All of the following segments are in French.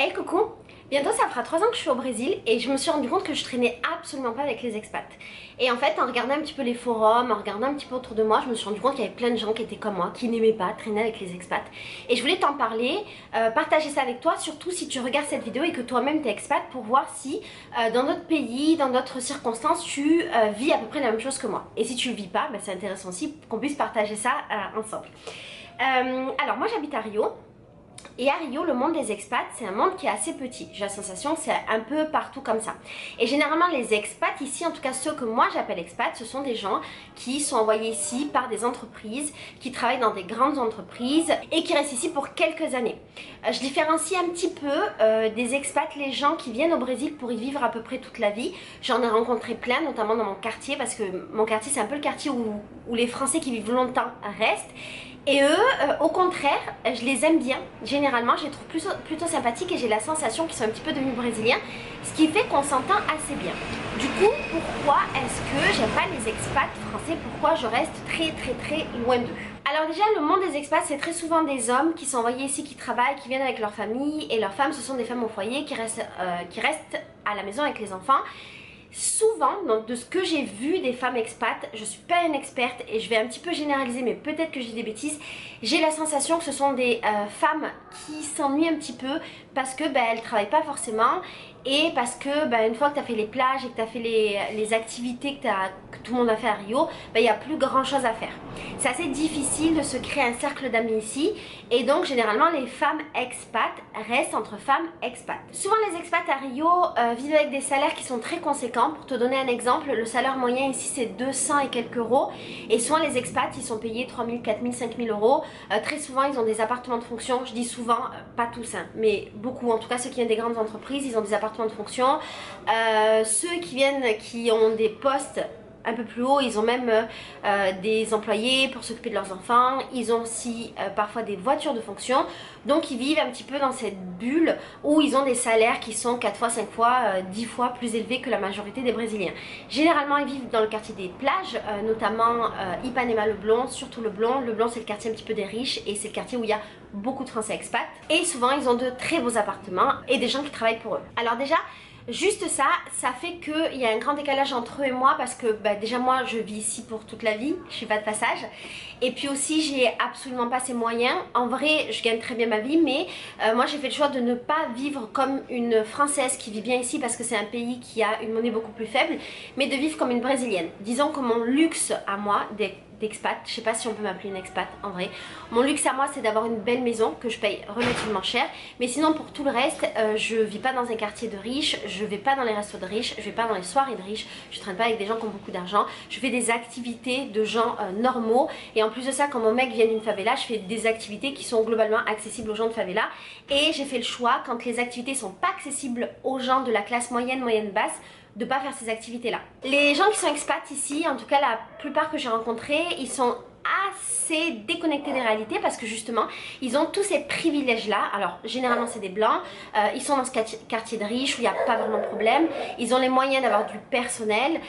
Hey coucou, bientôt ça fera 3 ans que je suis au Brésil et je me suis rendu compte que je traînais absolument pas avec les expats. Et en fait en regardant un petit peu les forums, en regardant un petit peu autour de moi, je me suis rendu compte qu'il y avait plein de gens qui étaient comme moi, qui n'aimaient pas traîner avec les expats. Et je voulais t'en parler, partager ça avec toi, surtout si tu regardes cette vidéo et que toi-même t'es expat, pour voir si dans d'autres pays, dans d'autres circonstances, tu vis à peu près la même chose que moi. Et si tu le vis pas, c'est intéressant aussi qu'on puisse partager ça ensemble. Alors moi j'habite à Rio. Et à Rio, le monde des expats, c'est un monde qui est assez petit. J'ai la sensation que c'est un peu partout comme ça. Et généralement, les expats ici, en tout cas ceux que moi j'appelle expats, ce sont des gens qui sont envoyés ici par des entreprises, qui travaillent dans des grandes entreprises et qui restent ici pour quelques années. Je différencie un petit peu des expats, les gens qui viennent au Brésil pour y vivre à peu près toute la vie. J'en ai rencontré plein, notamment dans mon quartier, parce que mon quartier, c'est un peu le quartier où les Français qui vivent longtemps restent. Et eux, au contraire, je les aime bien. Généralement, je les trouve plutôt sympathiques et j'ai la sensation qu'ils sont un petit peu devenus brésiliens, ce qui fait qu'on s'entend assez bien. Du coup, pourquoi est-ce que j'aime pas les expats français? Pourquoi je reste très loin d'eux? Alors déjà, le monde des expats, c'est très souvent des hommes qui sont envoyés ici, qui travaillent, qui viennent avec leur famille, et leurs femmes, ce sont des femmes au foyer qui restent à la maison avec les enfants. Souvent, donc de ce que j'ai vu des femmes expats, je suis pas une experte et je vais un petit peu généraliser, mais peut-être que j'ai des bêtises, j'ai la sensation que ce sont des femmes qui s'ennuient un petit peu parce que elles travaillent pas forcément et parce que une fois que tu as fait les plages et que tu as fait les activités que tout le monde a fait à Rio, il n'y a plus grand chose à faire. C'est assez difficile de se créer un cercle d'amis ici et donc généralement les femmes expats restent entre femmes expats. Souvent les expats à Rio vivent avec des salaires qui sont très conséquents. Pour te donner un exemple, le salaire moyen ici c'est 200 et quelques euros et souvent les expats ils sont payés 3000, 4000, 5000 euros. Très souvent ils ont des appartements de fonction, je dis souvent, pas tous hein, mais beaucoup, en tout cas ceux qui viennent des grandes entreprises, ils ont des appartements de fonction. Ceux qui ont des postes un peu plus haut, ils ont même des employés pour s'occuper de leurs enfants, ils ont aussi parfois des voitures de fonction, donc ils vivent un petit peu dans cette bulle où ils ont des salaires qui sont 4 fois, 5 fois, 10 fois plus élevés que la majorité des Brésiliens. Généralement ils vivent dans le quartier des plages, notamment Ipanema Leblon, surtout Leblon. Leblon c'est le quartier un petit peu des riches et c'est le quartier où il y a beaucoup de Français expats et souvent ils ont de très beaux appartements et des gens qui travaillent pour eux. Alors déjà, juste ça fait qu'il y a un grand décalage entre eux et moi parce que déjà moi je vis ici pour toute la vie, je suis pas de passage et puis aussi j'ai absolument pas ces moyens. En vrai je gagne très bien ma vie mais moi j'ai fait le choix de ne pas vivre comme une Française qui vit bien ici parce que c'est un pays qui a une monnaie beaucoup plus faible, mais de vivre comme une Brésilienne. Disons que mon luxe à moi d'expat, je sais pas si on peut m'appeler une expat en vrai, mon luxe à moi c'est d'avoir une belle maison que je paye relativement cher, mais sinon pour tout le reste je vis pas dans un quartier de riches, je vais pas dans les restos de riches, je vais pas dans les soirées de riches, je traîne pas avec des gens qui ont beaucoup d'argent, je fais des activités de gens normaux et en plus de ça quand mon mec vient d'une favela, je fais des activités qui sont globalement accessibles aux gens de favela et j'ai fait le choix quand les activités sont pas accessibles aux gens de la classe moyenne, moyenne basse, de pas faire ces activités là. Les gens qui sont expats ici, en tout cas la plupart que j'ai rencontrés, ils sont assez déconnectés des réalités parce que justement ils ont tous ces privilèges là. Alors généralement c'est des blancs, ils sont dans ce quartier de riches où il n'y a pas vraiment de problème, ils ont les moyens d'avoir du personnel,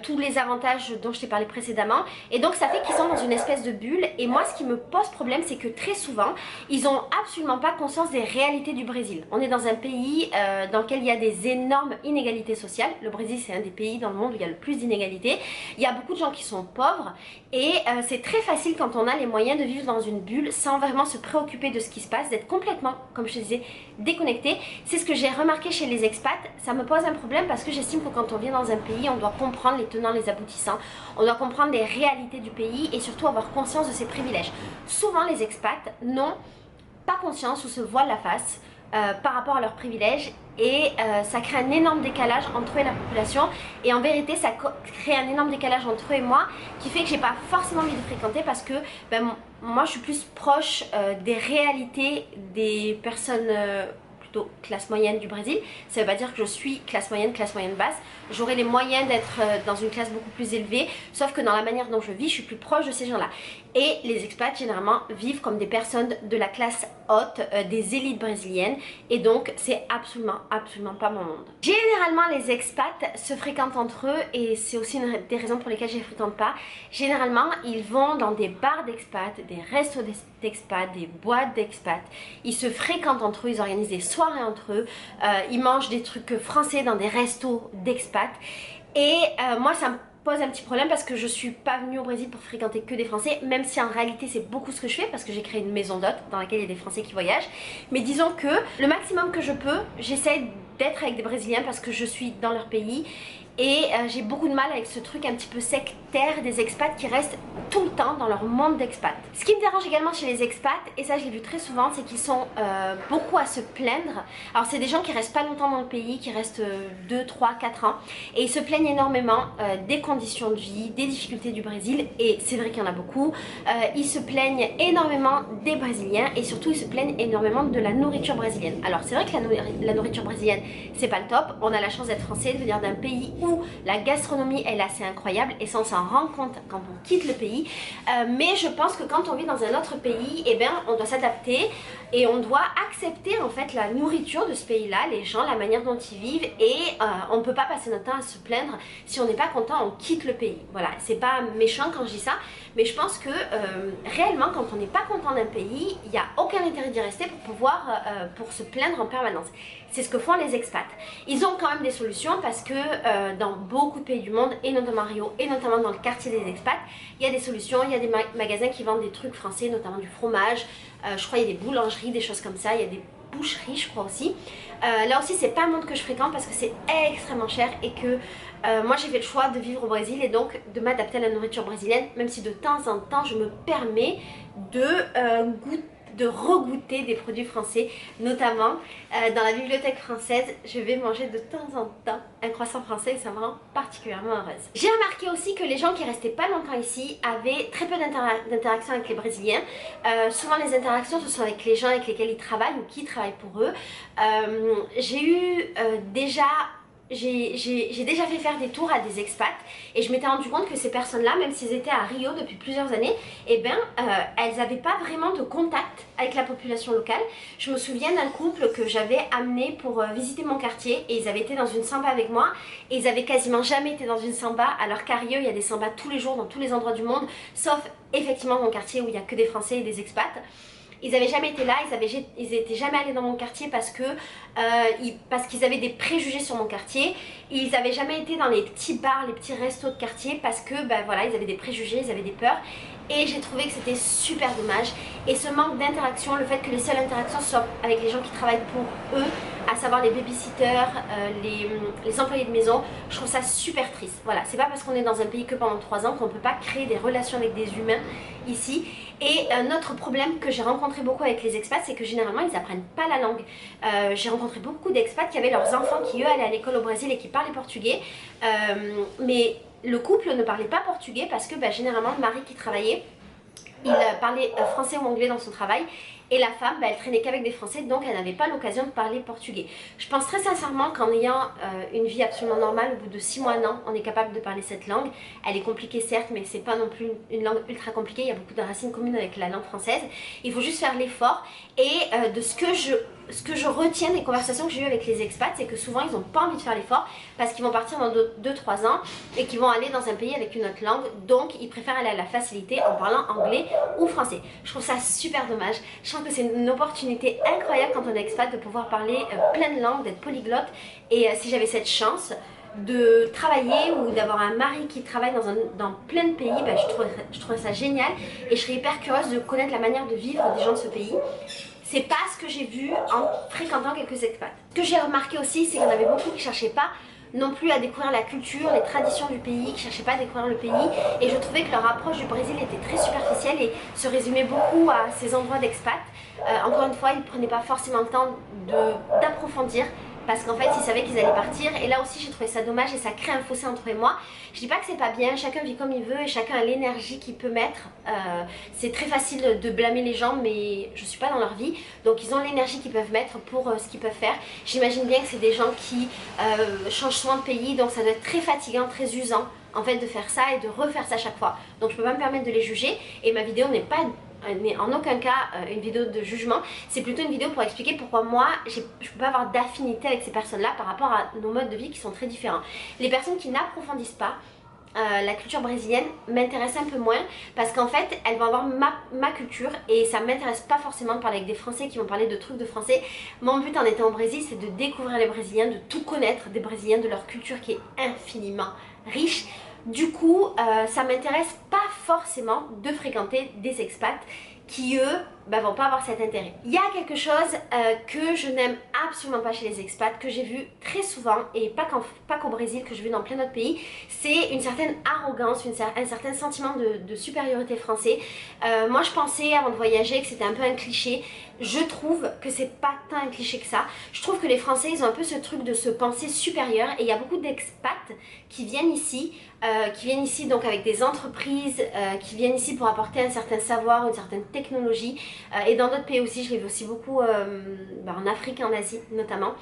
tous les avantages dont je t'ai parlé précédemment et donc ça fait qu'ils sont dans une espèce de bulle et moi ce qui me pose problème c'est que très souvent ils ont absolument pas conscience des réalités du Brésil. On est dans un pays dans lequel il y a des énormes inégalités sociales. Le Brésil c'est un des pays dans le monde où il y a le plus d'inégalités, il y a beaucoup de gens qui sont pauvres et c'est très facile quand on a les moyens de vivre dans une bulle sans vraiment se préoccuper de ce qui se passe, d'être complètement, comme je te disais, déconnecté. C'est ce que j'ai remarqué chez les expats, ça me pose un problème parce que j'estime que quand on vient dans un pays, on doit comprendre les tenants, les aboutissants, on doit comprendre les réalités du pays et surtout avoir conscience de ses privilèges. Souvent les expats n'ont pas conscience ou se voilent la face par rapport à leurs privilèges et ça crée un énorme décalage entre eux et la population et en vérité ça crée un énorme décalage entre eux et moi qui fait que j'ai pas forcément envie de fréquenter parce que moi je suis plus proche des réalités des personnes plutôt classe moyenne du Brésil. Ça veut pas dire que je suis classe moyenne basse, j'aurai les moyens d'être dans une classe beaucoup plus élevée, sauf que dans la manière dont je vis, je suis plus proche de ces gens là. Et les expats généralement vivent comme des personnes de la classe haute, des élites brésiliennes, et donc c'est absolument pas mon monde. Généralement les expats se fréquentent entre eux, et c'est aussi une des raisons pour lesquelles je les fréquente pas. Généralement ils vont dans des bars d'expats, des restos d'expats, des boîtes d'expats. Ils se fréquentent entre eux, ils organisent des soirées entre eux, ils mangent des trucs français dans des restos d'expats. Et moi ça me pose un petit problème parce que je suis pas venue au Brésil pour fréquenter que des Français, même si en réalité c'est beaucoup ce que je fais parce que j'ai créé une maison d'hôtes dans laquelle il y a des Français qui voyagent. Mais disons que le maximum que je peux, j'essaie d'être avec des Brésiliens parce que je suis dans leur pays. Et j'ai beaucoup de mal avec ce truc un petit peu sectaire des expats qui restent tout le temps dans leur monde d'expats. Ce qui me dérange également chez les expats, et ça je l'ai vu très souvent, c'est qu'ils sont beaucoup à se plaindre. Alors c'est des gens qui restent pas longtemps dans le pays, qui restent 2, 3, 4 ans. Et ils se plaignent énormément des conditions de vie, des difficultés du Brésil. Et c'est vrai qu'il y en a beaucoup. Ils se plaignent énormément des Brésiliens et surtout ils se plaignent énormément de la nourriture brésilienne. Alors c'est vrai que la nourriture brésilienne c'est pas le top. On a la chance d'être français, de venir d'un pays où la gastronomie est assez incroyable et ça on s'en rend compte quand on quitte le pays, mais je pense que quand on vit dans un autre pays, eh bien, on doit s'adapter et on doit accepter en fait la nourriture de ce pays-là, les gens, la manière dont ils vivent, et on ne peut pas passer notre temps à se plaindre. Si on n'est pas content, on quitte le pays. Voilà, c'est pas méchant quand je dis ça, mais je pense que réellement quand on n'est pas content d'un pays, il n'y a aucun intérêt d'y rester pour se plaindre en permanence. C'est ce que font les expats. Ils ont quand même des solutions parce que dans beaucoup de pays du monde, et notamment à Rio, et notamment dans le quartier des expats, il y a des solutions, il y a des magasins qui vendent des trucs français, notamment du fromage, je crois qu'il y a des boulangeries, des choses comme ça, il y a des boucheries je crois aussi. Là aussi c'est pas un monde que je fréquente parce que c'est extrêmement cher et que moi j'ai fait le choix de vivre au Brésil et donc de m'adapter à la nourriture brésilienne, même si de temps en temps je me permets de regoûter des produits français, notamment dans la bibliothèque française, je vais manger de temps en temps un croissant français et ça me rend particulièrement heureuse. J'ai remarqué aussi que les gens qui restaient pas longtemps ici avaient très peu d'interactions avec les Brésiliens. Souvent les interactions ce sont avec les gens avec lesquels ils travaillent ou qui travaillent pour eux. J'ai eu j'ai déjà fait faire des tours à des expats et je m'étais rendu compte que ces personnes-là, même s'ils étaient à Rio depuis plusieurs années, eh ben, elles n'avaient pas vraiment de contact avec la population locale. Je me souviens d'un couple que j'avais amené pour visiter mon quartier et ils avaient été dans une samba avec moi et ils avaient quasiment jamais été dans une samba, alors qu'à Rio il y a des sambas tous les jours dans tous les endroits du monde, sauf effectivement mon quartier où il n'y a que des Français et des expats. Ils n'avaient jamais été là, ils étaient jamais allés dans mon quartier parce qu'ils avaient des préjugés sur mon quartier. Ils n'avaient jamais été dans les petits bars, les petits restos de quartier parce que ben voilà, ils avaient des préjugés, ils avaient des peurs. Et j'ai trouvé que c'était super dommage. Et ce manque d'interaction, le fait que les seules interactions soient avec les gens qui travaillent pour eux, à savoir les babysitters, les employés de maison, je trouve ça super triste. Voilà, c'est pas parce qu'on est dans un pays que pendant 3 ans qu'on ne peut pas créer des relations avec des humains ici. Et un autre problème que j'ai rencontré beaucoup avec les expats, c'est que généralement ils apprennent pas la langue. J'ai rencontré beaucoup d'expats qui avaient leurs enfants qui eux allaient à l'école au Brésil et qui parlaient portugais, mais le couple ne parlait pas portugais parce que bah, généralement le mari qui travaillait, il parlait français ou anglais dans son travail et la femme, bah, elle traînait qu'avec des Français, donc elle n'avait pas l'occasion de parler portugais. Je pense très sincèrement qu'en ayant une vie absolument normale, au bout de 6 mois, 1 an, on est capable de parler cette langue. Elle est compliquée certes, mais c'est pas non plus une langue ultra compliquée, il y a beaucoup de racines communes avec la langue française. Il faut juste faire l'effort et de ce que je retiens des conversations que j'ai eues avec les expats, c'est que souvent ils n'ont pas envie de faire l'effort parce qu'ils vont partir dans 2-3 ans et qu'ils vont aller dans un pays avec une autre langue, donc ils préfèrent aller à la facilité en parlant anglais ou français. Je trouve ça super dommage. Je trouve que c'est une opportunité incroyable quand on est expat de pouvoir parler plein de langues, d'être polyglotte, et si j'avais cette chance de travailler ou d'avoir un mari qui travaille dans plein de pays, bah, je trouverais ça génial et je serais hyper curieuse de connaître la manière de vivre des gens de ce pays. C'est pas ce que j'ai vu en fréquentant quelques expats. Ce que j'ai remarqué aussi, c'est qu'il y en avait beaucoup qui cherchaient pas non plus à découvrir la culture, les traditions du pays, qui cherchaient pas à découvrir le pays, et je trouvais que leur approche du Brésil était très superficielle et se résumait beaucoup à ces endroits d'expat. Encore une fois, ils ne prenaient pas forcément le temps d'approfondir parce qu'en fait ils savaient qu'ils allaient partir, et là aussi j'ai trouvé ça dommage et ça crée un fossé entre eux et moi. Je dis pas que c'est pas bien, chacun vit comme il veut et chacun a l'énergie qu'il peut mettre. C'est très facile de blâmer les gens, mais je suis pas dans leur vie, donc ils ont l'énergie qu'ils peuvent mettre pour ce qu'ils peuvent faire. J'imagine bien que c'est des gens qui changent souvent de pays, donc ça doit être très fatigant, très usant en fait de faire ça et de refaire ça chaque fois. Donc je peux pas me permettre de les juger et ma vidéo n'est en aucun cas une vidéo de jugement, c'est plutôt une vidéo pour expliquer pourquoi moi je peux pas avoir d'affinité avec ces personnes là par rapport à nos modes de vie qui sont très différents. Les personnes qui n'approfondissent pas la culture brésilienne m'intéresse un peu moins parce qu'en fait elles vont avoir ma culture et ça m'intéresse pas forcément de parler avec des Français qui vont parler de trucs de Français. Mon but en étant au Brésil, c'est de découvrir les Brésiliens, de tout connaître des Brésiliens, de leur culture qui est infiniment riche. Du coup, ça m'intéresse pas forcément de fréquenter des expats qui eux vont pas avoir cet intérêt. Il y a quelque chose que je n'aime absolument pas chez les expats, que j'ai vu très souvent et pas qu'au Brésil, que je vis dans plein d'autres pays, c'est une certaine arrogance, un certain sentiment de supériorité français. Moi je pensais avant de voyager que c'était un peu un cliché. Je trouve que c'est pas tant un cliché que ça. Je trouve que les Français ils ont un peu ce truc de se penser supérieur et il y a beaucoup d'expats qui viennent ici donc avec des entreprises, qui viennent ici pour apporter un certain savoir, une certaine technologie et dans d'autres pays aussi, je l'ai vu aussi beaucoup en Afrique et en Asie notamment,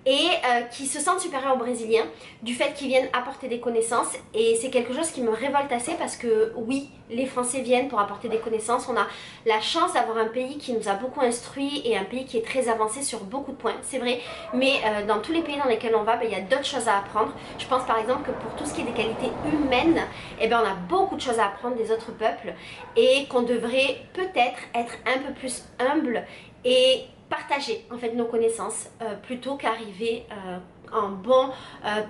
et qui se sentent supérieurs aux Brésiliens du fait qu'ils viennent apporter des connaissances et c'est quelque chose qui me révolte assez parce que oui, les Français viennent pour apporter des connaissances, on a la chance d'avoir un pays qui nous a beaucoup instruits et un pays qui est très avancé sur beaucoup de points, c'est vrai, mais dans tous les pays dans lesquels on va, il y a d'autres choses à apprendre. Je pense par exemple que pour tout ce qui est des qualités humaines, on a beaucoup de choses à apprendre des autres peuples et qu'on devrait peut-être être un peu plus humble et partager en fait nos connaissances plutôt qu'arriver en bon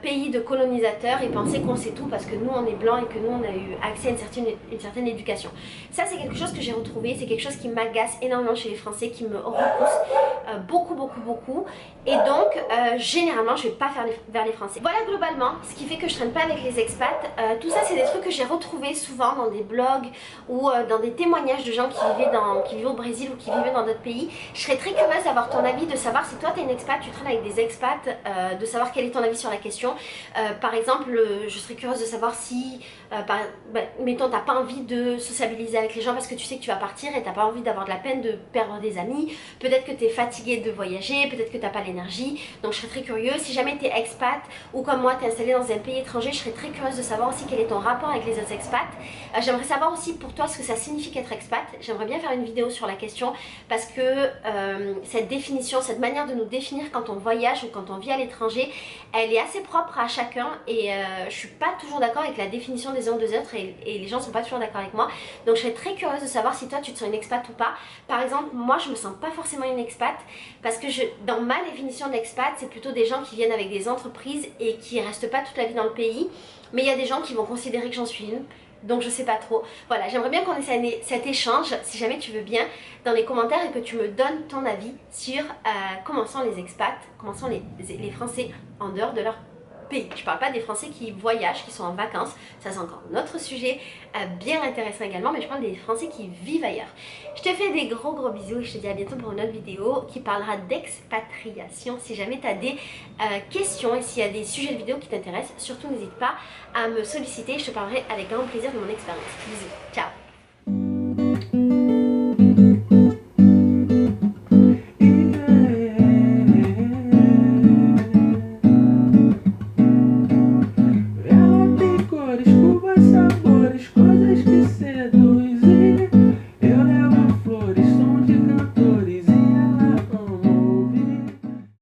pays de colonisateurs et penser qu'on sait tout parce que nous on est blanc et que nous on a eu accès à une certaine éducation. Ça c'est quelque chose que j'ai retrouvé, c'est quelque chose qui m'agace énormément chez les Français, qui me repousse beaucoup et donc généralement je vais pas faire vers les Français. Voilà globalement ce qui fait que je traîne pas avec les expats. Tout ça c'est des trucs que j'ai retrouvés souvent dans des blogs ou dans des témoignages de gens qui vivaient au Brésil ou qui vivaient dans d'autres pays. Je serais très curieuse d'avoir ton avis, de savoir si toi tu es une expat, tu traînes avec des expats, de savoir quel est ton avis sur la question. Par exemple, je serais curieuse de savoir si, mettons, t'as pas envie de sociabiliser avec les gens parce que tu sais que tu vas partir et t'as pas envie d'avoir de la peine de perdre des amis. Peut-être que tu es fatigué de voyager, peut-être que t'as pas l'énergie. Donc je serais très curieuse. Si jamais tu es expat ou comme moi tu es installé dans un pays étranger, je serais très curieuse de savoir aussi quel est ton rapport avec les autres expats. J'aimerais savoir aussi pour toi ce que ça signifie qu'être expat. J'aimerais bien faire une vidéo sur la question parce que cette définition, cette manière de nous définir quand on voyage ou quand on vit à l'étranger, elle est assez propre à chacun et je suis pas toujours d'accord avec la définition des uns des autres et les gens sont pas toujours d'accord avec moi. Donc je serais très curieuse de savoir si toi tu te sens une expat ou pas. Par exemple, moi je me sens pas forcément une expat parce que dans ma définition d'expat, c'est plutôt des gens qui viennent avec des entreprises et qui restent pas toute la vie dans le pays. Mais il y a des gens qui vont considérer que j'en suis une. Donc je sais pas trop. Voilà, j'aimerais bien qu'on ait cet échange, si jamais tu veux bien, dans les commentaires et que tu me donnes ton avis sur comment sont les expats, comment sont les Français en dehors de leur pays. Je parle pas des Français qui voyagent, qui sont en vacances, ça c'est encore notre sujet bien intéressant également, mais je parle des Français qui vivent ailleurs. Je te fais des gros bisous et je te dis à bientôt pour une autre vidéo qui parlera d'expatriation. Si jamais tu as des questions et s'il y a des sujets de vidéo qui t'intéressent, surtout n'hésite pas à me solliciter, je te parlerai avec grand plaisir de mon expérience. Bisous, ciao.